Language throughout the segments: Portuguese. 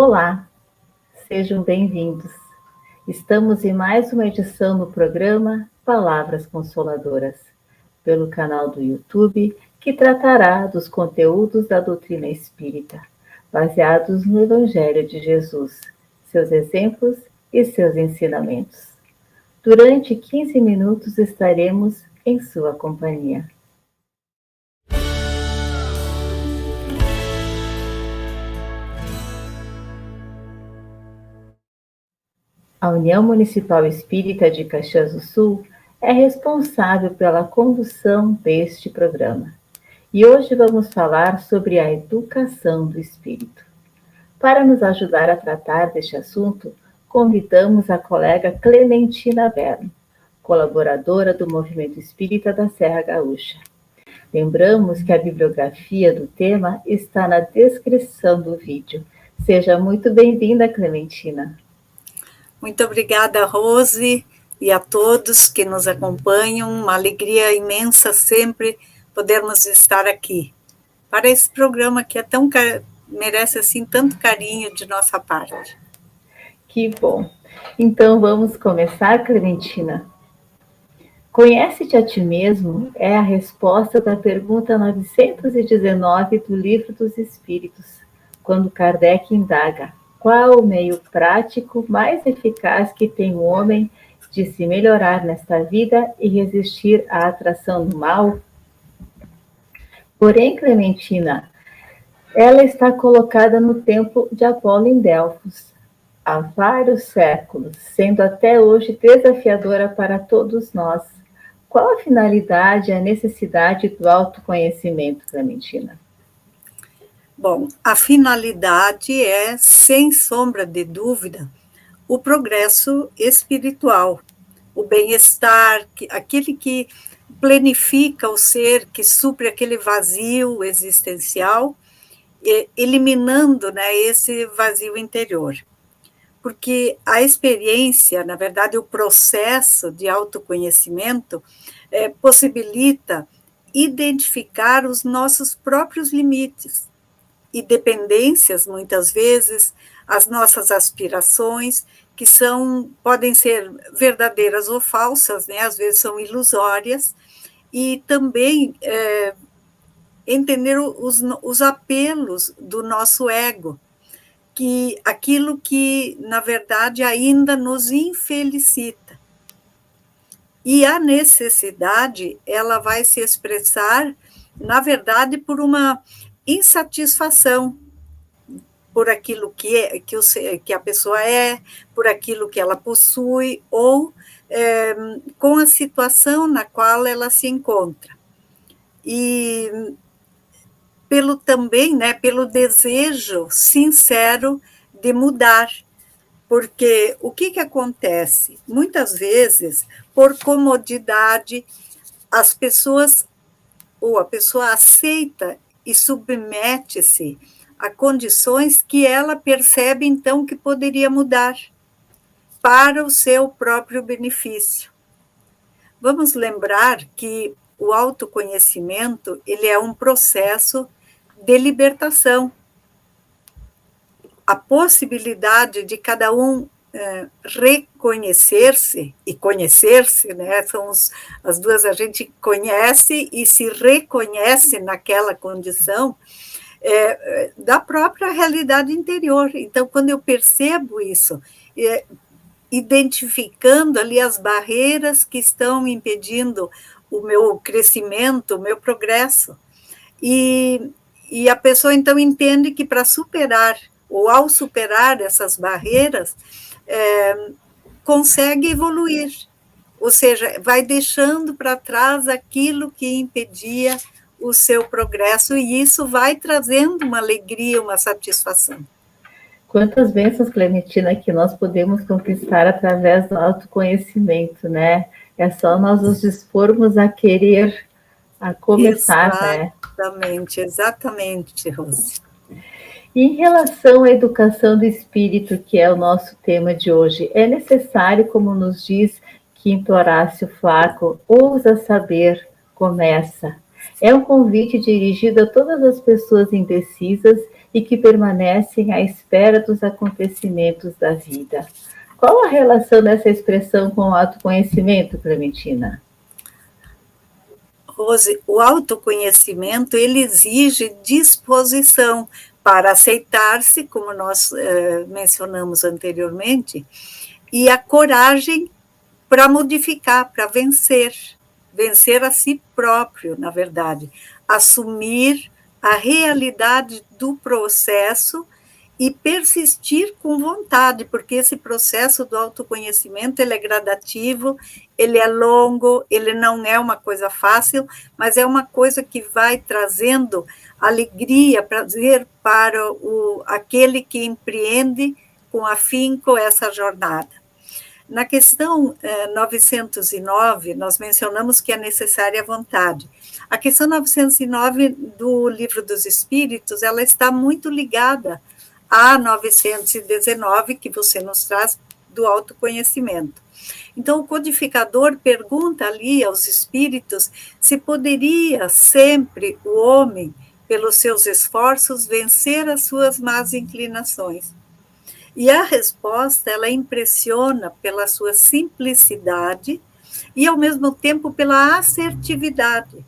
Olá, sejam bem-vindos. Estamos em mais uma edição do programa Palavras Consoladoras, pelo canal do YouTube, que tratará dos conteúdos da doutrina espírita, baseados no Evangelho de Jesus, seus exemplos e seus ensinamentos. Durante 15 minutos estaremos em sua companhia. A União Municipal Espírita de Caxias do Sul é responsável pela condução deste programa. E hoje vamos falar sobre a educação do espírito. Para nos ajudar a tratar deste assunto, convidamos a colega Clementina Berno, colaboradora do Movimento Espírita da Serra Gaúcha. Lembramos que a bibliografia do tema está na descrição do vídeo. Seja muito bem-vinda, Clementina. Muito obrigada, Rose, e a todos que nos acompanham. Uma alegria imensa sempre podermos estar aqui para esse programa que é merece assim tanto carinho de nossa parte. Que bom. Então vamos começar, Clementina. Conhece-te a ti mesmo é a resposta da pergunta 919 do Livro dos Espíritos, quando Kardec indaga: qual o meio prático mais eficaz que tem o homem de se melhorar nesta vida e resistir à atração do mal? Porém, Clementina, ela está colocada no templo de Apolo em Delfos, há vários séculos, sendo até hoje desafiadora para todos nós. Qual a finalidade e a necessidade do autoconhecimento, Clementina? Bom, a finalidade é, sem sombra de dúvida, o progresso espiritual, o bem-estar, aquele que planifica o ser, que supre aquele vazio existencial, eliminando, né, esse vazio interior. Porque a experiência, na verdade, o processo de autoconhecimento possibilita identificar os nossos próprios limites e dependências, muitas vezes, as nossas aspirações, que podem ser verdadeiras ou falsas, né? Às vezes são ilusórias, e também entender os apelos do nosso ego, que aquilo que, na verdade, ainda nos infelicita. E a necessidade, ela vai se expressar, na verdade, por uma insatisfação por aquilo que a pessoa é, por aquilo que ela possui, ou com a situação na qual ela se encontra. E pelo desejo sincero de mudar. Porque o que acontece? Muitas vezes, por comodidade, as pessoas, ou a pessoa aceita e submete-se a condições que ela percebe, então, que poderia mudar para o seu próprio benefício. Vamos lembrar que o autoconhecimento, ele é um processo de libertação. A possibilidade de cada um reconhecer-se e conhecer-se, né? São as duas, a gente conhece e se reconhece naquela condição da própria realidade interior. Então, quando eu percebo isso, identificando ali as barreiras que estão impedindo o meu crescimento, o meu progresso, e a pessoa, então, entende que para superar, ou ao superar essas barreiras, consegue evoluir, ou seja, vai deixando para trás aquilo que impedia o seu progresso, e isso vai trazendo uma alegria, uma satisfação. Quantas bênçãos, Clementina, que nós podemos conquistar através do autoconhecimento, né? É só nós nos dispormos a querer, a começar, né? Exatamente, Rose. Em relação à educação do espírito, que é o nosso tema de hoje, é necessário, como nos diz Quinto Horácio Flaco, ousa saber, começa. É um convite dirigido a todas as pessoas indecisas e que permanecem à espera dos acontecimentos da vida. Qual a relação dessa expressão com o autoconhecimento, Clementina? Rose, o autoconhecimento, ele exige disposição para aceitar-se, como nós mencionamos anteriormente, e a coragem para modificar, para vencer a si próprio, na verdade, assumir a realidade do processo e persistir com vontade, porque esse processo do autoconhecimento, ele é gradativo, ele é longo, ele não é uma coisa fácil, mas é uma coisa que vai trazendo alegria, prazer para aquele que empreende com afinco essa jornada. Na questão 909, nós mencionamos que é necessária a vontade. A questão 909 do Livro dos Espíritos, ela está muito ligada a 919, que você nos traz do autoconhecimento. Então, o codificador pergunta ali aos espíritos se poderia sempre o homem, pelos seus esforços, vencer as suas más inclinações. E a resposta, ela impressiona pela sua simplicidade e, ao mesmo tempo, pela assertividade,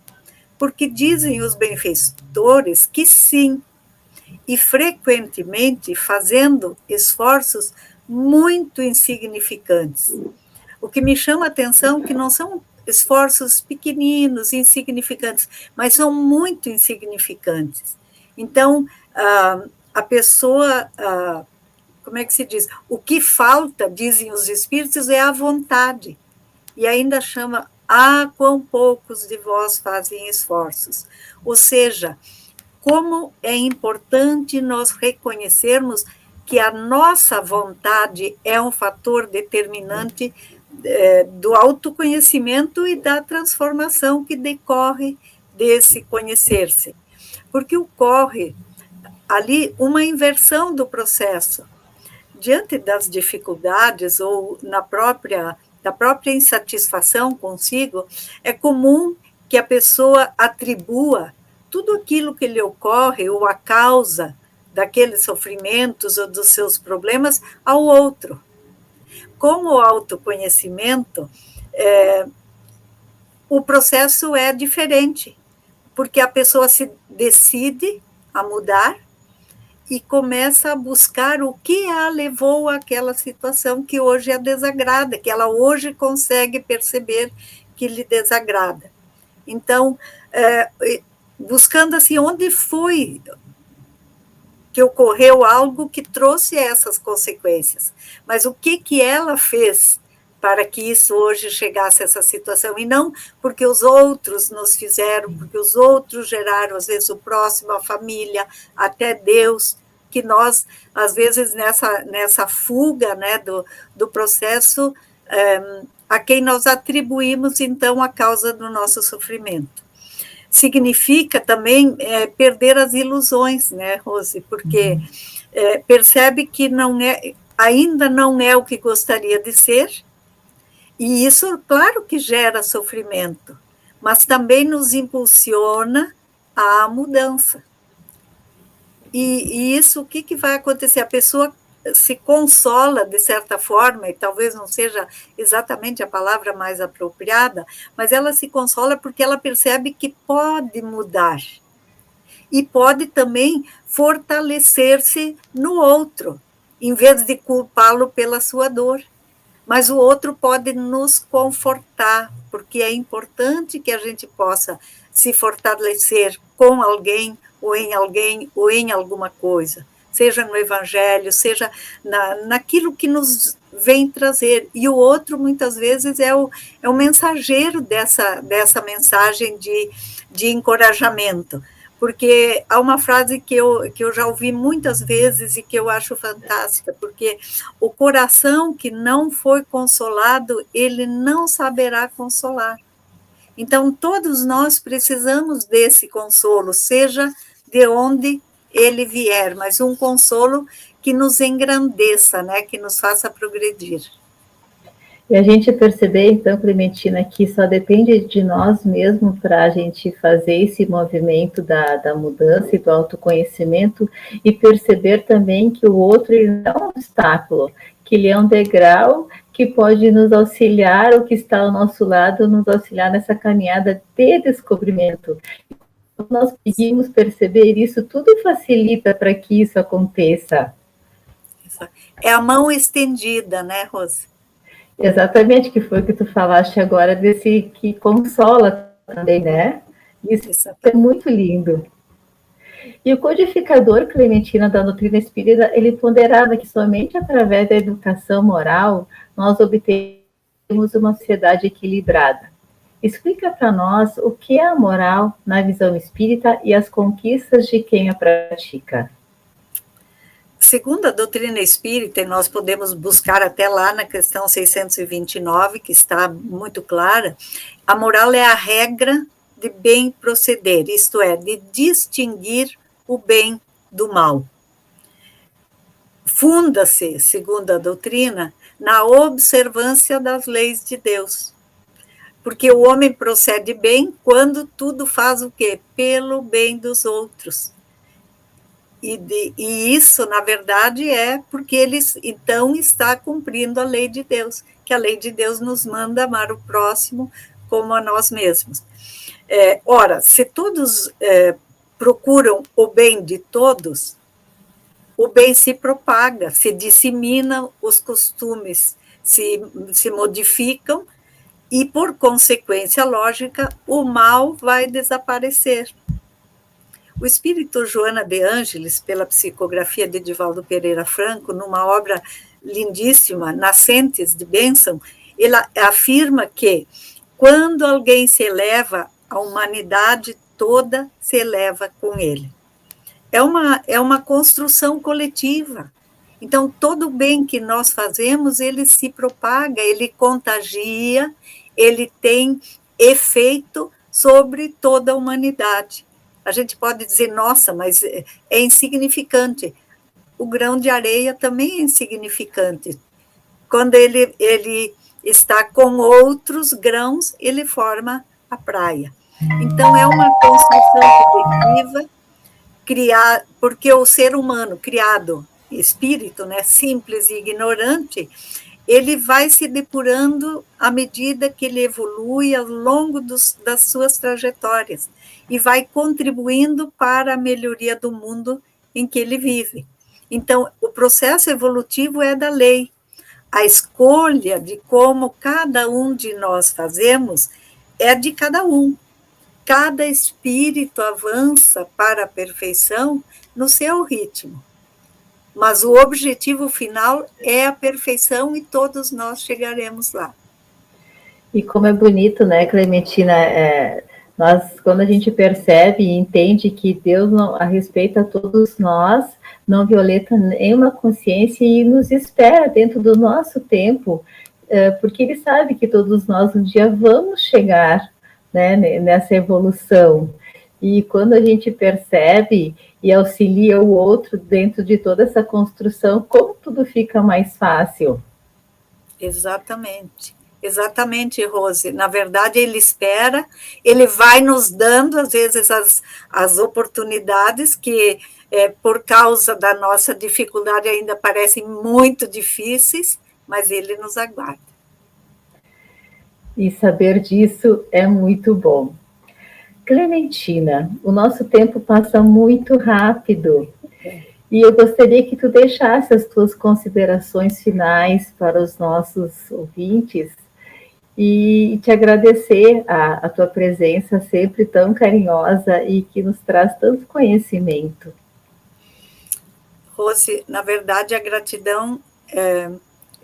porque dizem os benfeitores que sim, e frequentemente fazendo esforços muito insignificantes. O que me chama a atenção é que não são esforços pequeninos, insignificantes, mas são muito insignificantes. Então, a pessoa, como é que se diz? O que falta, dizem os espíritos, é a vontade. E ainda chama, quão poucos de vós fazem esforços. Ou seja, como é importante nós reconhecermos que a nossa vontade é um fator determinante do autoconhecimento e da transformação que decorre desse conhecer-se. Porque ocorre ali uma inversão do processo. Diante das dificuldades ou da própria insatisfação consigo, é comum que a pessoa atribua tudo aquilo que lhe ocorre ou a causa daqueles sofrimentos ou dos seus problemas ao outro. Com o autoconhecimento, o processo é diferente, porque a pessoa se decide a mudar e começa a buscar o que a levou àquela situação que hoje a desagrada, que ela hoje consegue perceber que lhe desagrada. Então, buscando assim, onde foi que ocorreu algo que trouxe essas consequências, mas o que ela fez para que isso hoje chegasse a essa situação, e não porque os outros nos fizeram, porque os outros geraram, às vezes, o próximo, a família, até Deus, que nós, às vezes, nessa fuga, né, do processo, a quem nós atribuímos, então, a causa do nosso sofrimento. Significa também perder as ilusões, né, Rose? Porque percebe que ainda não é o que gostaria de ser, e isso, claro que gera sofrimento, mas também nos impulsiona à mudança. E isso, o que vai acontecer? A pessoa se consola, de certa forma, e talvez não seja exatamente a palavra mais apropriada, mas ela se consola porque ela percebe que pode mudar. E pode também fortalecer-se no outro, em vez de culpá-lo pela sua dor. Mas o outro pode nos confortar, porque é importante que a gente possa se fortalecer com alguém, ou em alguma coisa, seja no Evangelho, seja naquilo que nos vem trazer. E o outro, muitas vezes, é o mensageiro dessa mensagem de encorajamento. Porque há uma frase que eu já ouvi muitas vezes e que eu acho fantástica, porque o coração que não foi consolado, ele não saberá consolar. Então, todos nós precisamos desse consolo, seja de onde ele vier, mas um consolo que nos engrandeça, né, que nos faça progredir. E a gente perceber, então, Clementina, que só depende de nós mesmos para a gente fazer esse movimento da mudança e do autoconhecimento, e perceber também que o outro ele não é um obstáculo, que ele é um degrau que pode nos auxiliar, o que está ao nosso lado, nos auxiliar nessa caminhada de descobrimento. Quando nós conseguimos perceber isso, tudo facilita para que isso aconteça. É a mão estendida, né, Rose? Exatamente, que foi o que tu falaste agora, desse que consola também, né? Isso é muito lindo. E o codificador Clementina da doutrina espírita, ele ponderava que somente através da educação moral nós obtemos uma sociedade equilibrada. Explica para nós o que é a moral na visão espírita e as conquistas de quem a pratica. Segundo a doutrina espírita, e nós podemos buscar até lá na questão 629, que está muito clara, a moral é a regra de bem proceder, isto é, de distinguir o bem do mal. Funda-se, segundo a doutrina, na observância das leis de Deus. Porque o homem procede bem quando tudo faz o quê? Pelo bem dos outros. E isso, na verdade, é porque ele, então, está cumprindo a lei de Deus, que a lei de Deus nos manda amar o próximo como a nós mesmos. Ora, se todos procuram o bem de todos, o bem se propaga, se dissemina, os costumes se modificam e, por consequência lógica, o mal vai desaparecer. O espírito Joana de Ângeles, pela psicografia de Divaldo Pereira Franco, numa obra lindíssima, Nascentes de Bênção, ele afirma que quando alguém se eleva, a humanidade toda se eleva com ele. É uma construção coletiva. Então, todo o bem que nós fazemos, ele se propaga, ele contagia, ele tem efeito sobre toda a humanidade. A gente pode dizer, nossa, mas é insignificante. O grão de areia também é insignificante. Quando ele está com outros grãos, ele forma a praia. Então, é uma construção coletiva, porque o ser humano criado, espírito, né, simples e ignorante, ele vai se depurando à medida que ele evolui ao longo das suas trajetórias e vai contribuindo para a melhoria do mundo em que ele vive. Então, o processo evolutivo é da lei. A escolha de como cada um de nós fazemos é de cada um. Cada espírito avança para a perfeição no seu ritmo. Mas o objetivo final é a perfeição e todos nós chegaremos lá. E como é bonito, né, Clementina? Quando a gente percebe e entende que Deus a respeita a todos nós, não violenta nenhuma consciência e nos espera dentro do nosso tempo, porque Ele sabe que todos nós um dia vamos chegar, né, nessa evolução. E quando a gente percebe e auxilia o outro dentro de toda essa construção, como tudo fica mais fácil. Exatamente. Exatamente, Rose. Na verdade, ele espera, ele vai nos dando, às vezes, as oportunidades que, por causa da nossa dificuldade, ainda parecem muito difíceis, mas ele nos aguarda. E saber disso é muito bom. Clementina, o nosso tempo passa muito rápido. E eu gostaria que tu deixasse as tuas considerações finais para os nossos ouvintes e te agradecer a tua presença sempre tão carinhosa e que nos traz tanto conhecimento. Rose, na verdade, a gratidão,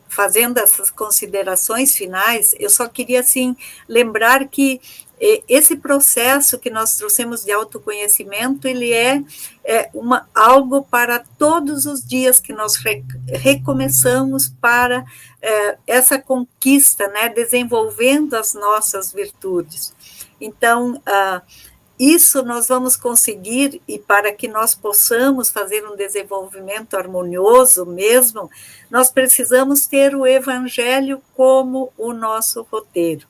fazendo essas considerações finais, eu só queria, assim, lembrar que esse processo que nós trouxemos de autoconhecimento, ele é algo para todos os dias que nós recomeçamos para essa conquista, né, desenvolvendo as nossas virtudes. Então, isso nós vamos conseguir, e para que nós possamos fazer um desenvolvimento harmonioso mesmo, nós precisamos ter o Evangelho como o nosso roteiro,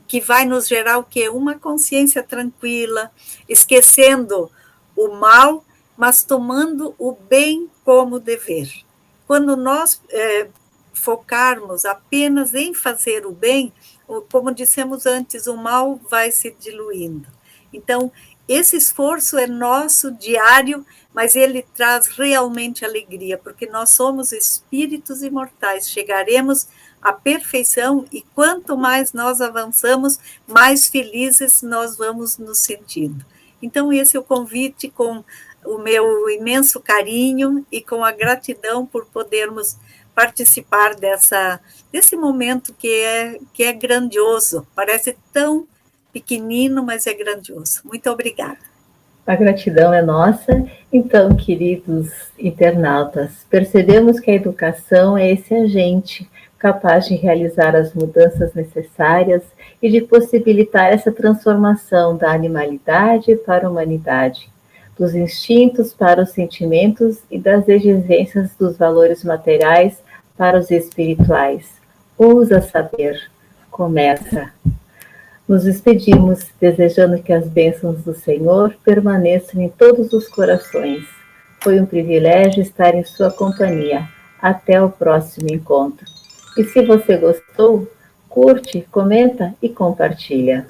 que vai nos gerar o quê? Uma consciência tranquila, esquecendo o mal, mas tomando o bem como dever. Quando nós focarmos apenas em fazer o bem, como dissemos antes, o mal vai se diluindo. Então, esse esforço é nosso, diário, mas ele traz realmente alegria, porque nós somos espíritos imortais, chegaremos à perfeição e quanto mais nós avançamos, mais felizes nós vamos nos sentindo. Então, esse é o convite com o meu imenso carinho e com a gratidão por podermos participar desse momento que é grandioso, parece tão pequenino, mas é grandioso. Muito obrigada. A gratidão é nossa. Então, queridos internautas, percebemos que a educação é esse agente capaz de realizar as mudanças necessárias e de possibilitar essa transformação da animalidade para a humanidade, dos instintos para os sentimentos e das exigências dos valores materiais para os espirituais. Ousa saber. Começa. Nos despedimos, desejando que as bênçãos do Senhor permaneçam em todos os corações. Foi um privilégio estar em sua companhia. Até o próximo encontro. E se você gostou, curte, comenta e compartilha.